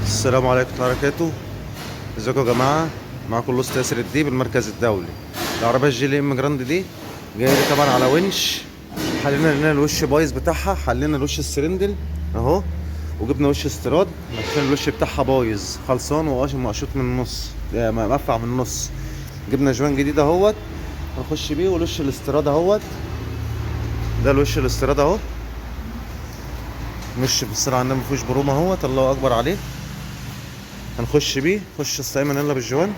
السلام عليكم ورحمة الله وبركاته. ازيكم يا جماعة؟ معاكم لوست ياسر الديب المركز الدولي. العربية الجي ال ام جراند دي جاية لي طبعا على ونش. حلينا لنا الوش بايظ بتاعها، حلينا الوش السرندل اهو، وجبنا وش استيراد عشان الوش بتاعها بايظ خلصان ومقشوط من النص، مقفع من النص. جبنا جوان جديد اهوت هنخش بيه، والوش الاستيراد اهوت. ده الوش الاستيراد اهو، مش بالصلاة على النبي مفيهوش برومة اهوت، الله اكبر عليه. هنخش بيه، خش استايمن يلا بالجوان.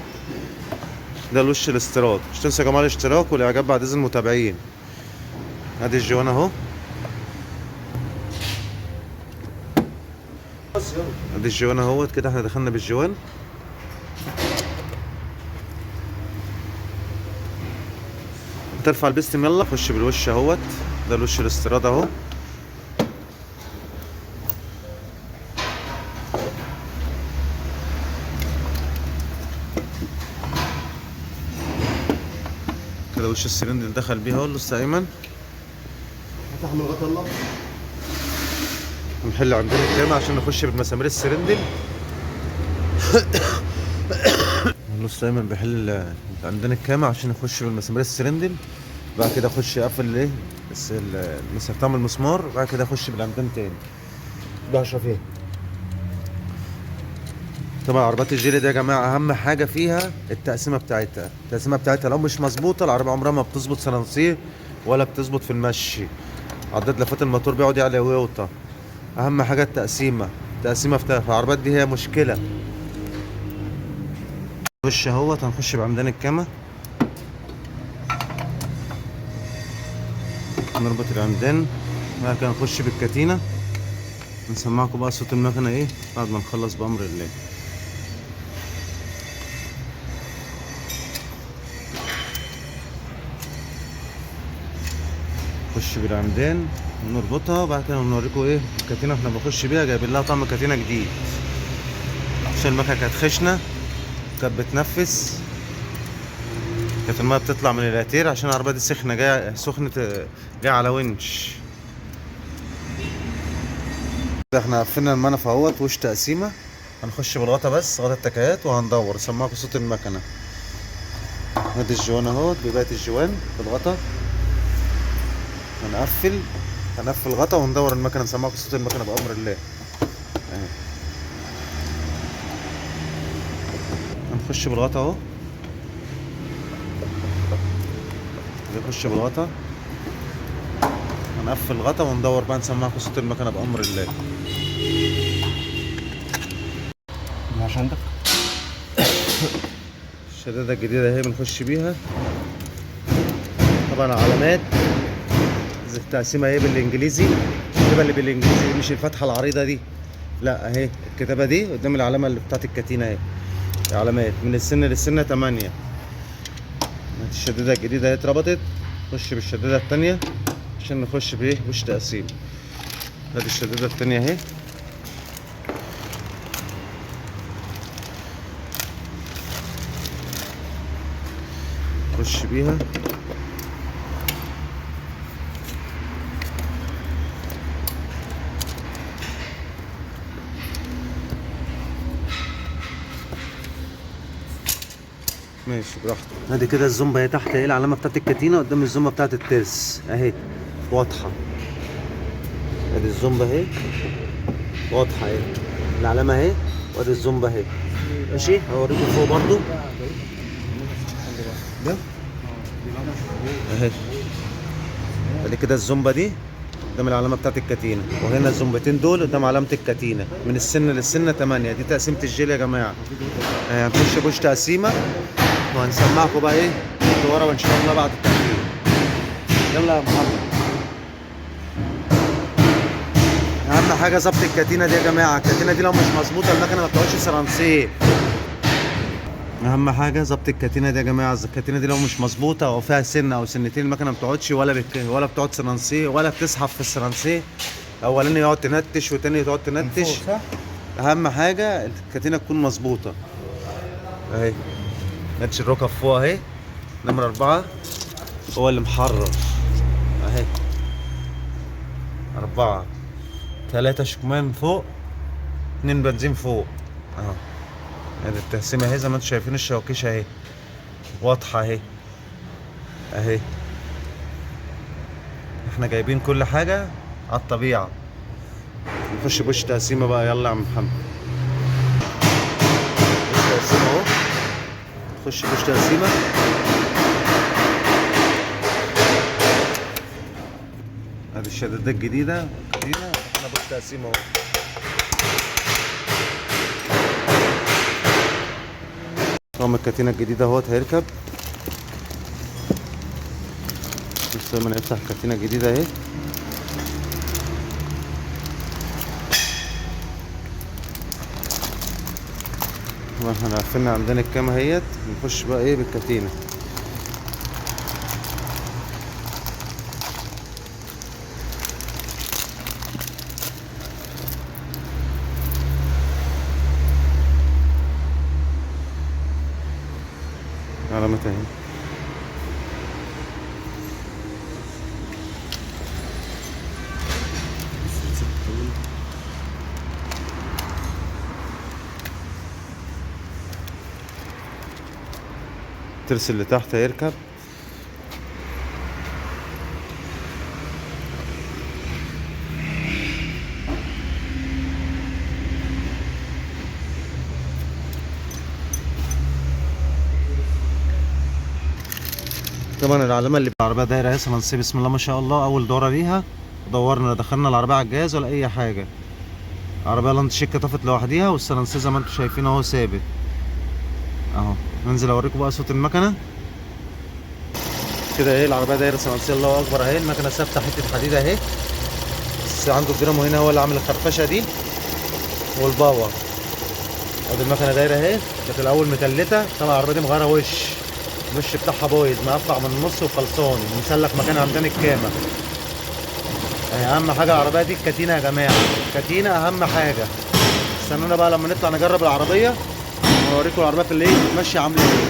ده الوش الاستيراد. مش تنسوا يا جماعه الاشتراك والاعجاب بعد اذن المتابعين. ادي الجوان اهو، ادي الجوان اهوت كده. احنا دخلنا بالجوان. ترفع البستم يلا، خش بالوش اهوت. ده الوش الاستيراد اهو. كده وش السرند اللي دخل بيه اهو، لسه ايمن. فتح من الغطا يلا. نحل عندنا الجامع عشان نخش بالمسامير السرندل. نص ايمن بيحل عندنا الكامع عشان نخش بالمسامير السرندل. بعد كده اخش اقفل ايه بس المسافة المسمار. بعد كده اخش بالعمدان تاني. ده اشرف ايه. طبعا عربيات الجيلي دي يا جماعه اهم حاجه فيها التقسيمه بتاعتها. التقسيمه بتاعتها لو مش مظبوطه العربيه عمرها ما بتظبط سلانسيه ولا بتظبط في المشي. عداد لفات الموتور بيقعد يعلى ويوطى. اهم حاجه التقسيمه. التقسيمه في العربيات دي هي مشكله. وش اهوت هنخش بعمدان الكامة. نربط العمدان. بعد كده نخش بالكتينه. نسمعكم بقى صوت المكنه ايه بعد ما نخلص بامر الله. نخش بالعمدان نربطها. بعد كده نوريكم ايه الكتينه احنا بنخش بيها. جايبين لها طقم كتينه جديد عشان المكنه كانت خشنه، كانت بتنفس، كانت الميه بتطلع من الاتير عشان العربيه دي سخنه، جايه سخنه، جايه على ونش. احنا قفلنا المنف اهوت وش تقسيمه. هنخش بالغطا بس، غطا التكيات، وهندور سماعكم صوت المكنه. ادي الجوان اهوت بباقي الجوان بالغطا. هنقفل غطا وندور المكنه نسمعكم صوت المكنه بامر الله. اهي هنخش بالغطا اهو. نخش بالغطا، هنقفل الغطا وندور بقى نسمعكم صوت المكنه بامر الله. عشان عندك الشداده الجديده اهي بنخش بيها. طبعا علامات التقسيمه اهي بالانجليزي. الكتابه اللي بالانجليزي مش الفتحه العريضه دي، لا اهي الكتابه دي قدام العلامه اللي بتاعت الكتينه اهي. علامات من السن للسنه 8. الشداده الجديده اهي اتربطت. نخش بالشداده التانيه عشان نخش بايه وش تقسيم. ادي الشداده التانيه اهي. نخش بيها. ماشي براحتك. ادي كده الزومبا اهي تحت اهي، العلامه بتاعت الكتينه قدام الزومبا بتاعت الترس اهي واضحه. ادي الزومبا اهي واضحه اهي، العلامه اهي، وادي الزومبا اهي. ماشي هوريكم فوق برضو. ده اهي. ادي كده الزومبا دي قدام العلامه بتاعت الكتينه، وهنا الزومبتين دول قدام علامه الكتينه من السن للسن 8. دي تقسيمه الجيل يا جماعه. هنخش بوش تقسيمه وهنسمعكم بقى ايه ورا وان شاء الله بعد التقسيم. يلا يا محمد. اهم حاجه ظبط الكتينه دي يا جماعه. الكتينه دي لو مش مظبوطه المكنه ما بتقعدش سرانسيه. اهم حاجه ظبط الكتينه دي يا جماعه. الكتينه دي لو مش مظبوطه او فيها سنه او سنتين المكنه ما بتقعدش ولا بتقعد سرانسيه ولا بتسحب في السرانسيه. اولاني يقعد تنتش وتاني تقعد تنتش. اهم حاجه الكتينه تكون مظبوطه اهي. نتش الركب فوق اهي. نمرة 4 هو اللي محرر اهي. 4 3 شكمان فوق، 2 بنزين فوق اهو. ادي التقسيمه اهي زي ما انتم شايفين، الشواكيش اهي واضحه اهي اهي. احنا جايبين كل حاجه على الطبيعه. نخش بوش تقسيمه بقى، يلا يا عم محمد. بوش تقسيمه اهو، نخش بوش تقسيمه. ادي الشدادات الجديده احنا بوش تقسيمه اهو. طقم الكاتينه الجديده اهوت هيركب. بس لما نفتح الكاتينه الجديده اهي. طبعا احنا قفلنا عندنا الكامه اهيت، نخش بقى ايه بالكاتينه. علامة اهي. الترس اللي تحت هيركب. طبعا العلامه اللي بالعربيه دايره اهي سلنسيه، بسم الله ما شاء الله. اول دوره ليها دورنا دخلنا العربيه على الجهاز ولا اي حاجه. العربيه لاند شيك طفت لوحديها، والسلنسيه زي ما انتم شايفين اهو ثابت اهو. ننزل اوريكم بقى صوت المكنه كده اهي. العربيه دايره سلنسيه، الله اكبر اهي. المكنه ثابته حته حديد اهي، بس عنده الدينامو هنا هو اللي عامل الخرفشه دي والباور. ادي المكنه دايره اهي. كانت الاول متلته، طبعا العربيه دي مغيره الوش بتاعها بايظ، مقطع من النص وخلصان، ومسلك مكانها عمدان الكامه. اهم حاجه العربيه دي الكاتينه يا جماعه، الكاتينه اهم حاجه. استنونا بقى لما نطلع نجرب العربيه واوريكم العربيه في الليل ماشيه عامله ايه.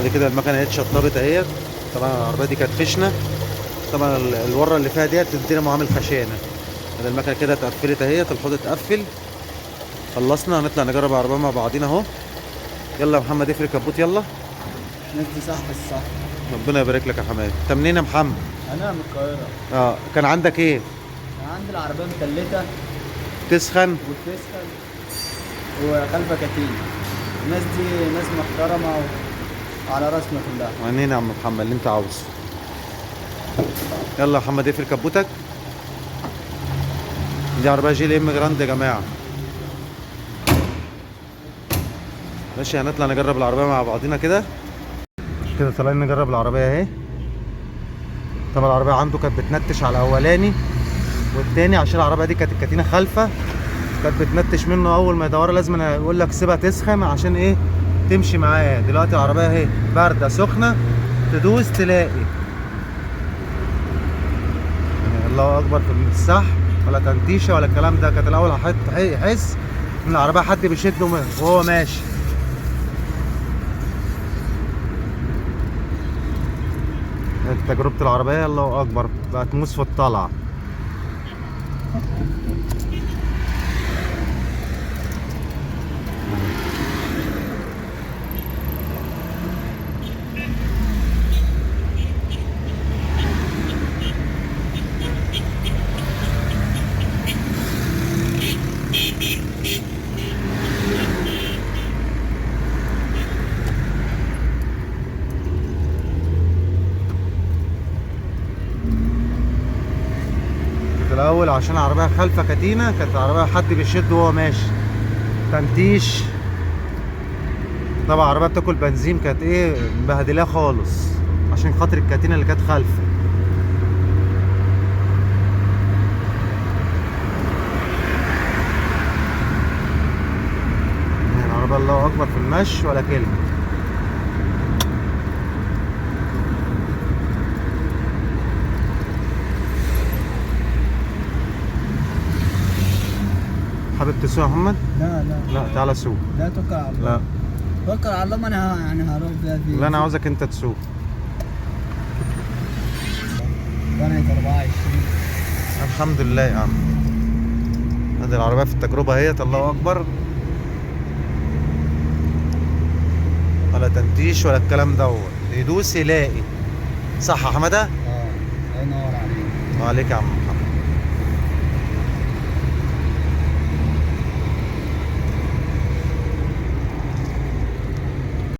ادي كده المكنه اهي اتشطبت اهي. طبعا العربيه دي كانت خشنه، طبعا الوره اللي فيها ديت الدينامو عامل خشانه. ادي المكنه كده اتقفلت اهي، الحوض اتقفل. خلصنا، هنطلع نجرب العربيه مع بعضينا اهو. يلا يا محمد افرك كبوت يلا. نادي صح الصح. ربنا يبارك لك يا حماد. انت منين يا محمد؟ انا من القاهره. كان عندك ايه؟ كان عندي العربيه متلته تسخن وتسخن وخلفه كتير. الناس دي ناس محترمه وعلى راسنا كلها. منين يا عم محمد اللي انت عاوزه. يلا يا محمد افرك كبوتك. دي عربيه جي ام جراند يا جماعه. ماشي، هنطلع نجرب العربيه مع بعضينا كده. طالعين نجرب العربيه اهي. طبعا العربيه عنده كانت بتنتش على الاولاني والتاني، عشان العربيه دي كانت الكاتينه خالفه، كانت بتنتش منه. اول ما يدورها لازم يقول لك سيبها تسخن عشان ايه تمشي معاه. دلوقتي العربيه اهي بارده سخنه، تدوس تلاقي يعني الله اكبر في السحب، ولا تنتيشه ولا الكلام ده. كانت الاول يحس ان العربيه حد بيشده وهو ماشي. تجربة العربية الله أكبر، بقت موس في الطلعة. الاول عشان العربيه خلفه كاتينه، كانت العربيه حد بيشد وهو ماشي، تنتيش. طبعا العربيه بتاكل بنزين، كانت ايه مبهدلاه خالص عشان خاطر الكاتينه اللي كانت خلفه. العربيه الله اكبر في المشي ولا كلمه. حابب تسوق يا محمد؟ لا تعالى سوق. لا توكل على الله. لا توكل على الله، ما انا يعني هروح فيها لا انا عاوزك انت تسوق. وانا 24. الحمد لله يا عم. ادي العربية في التجربة اهيت، الله اكبر. ولا تنتيش ولا الكلام دوت، يدوس يلاقي. صح يا حمادة؟ الله ينور عليك. وعليك يا عم.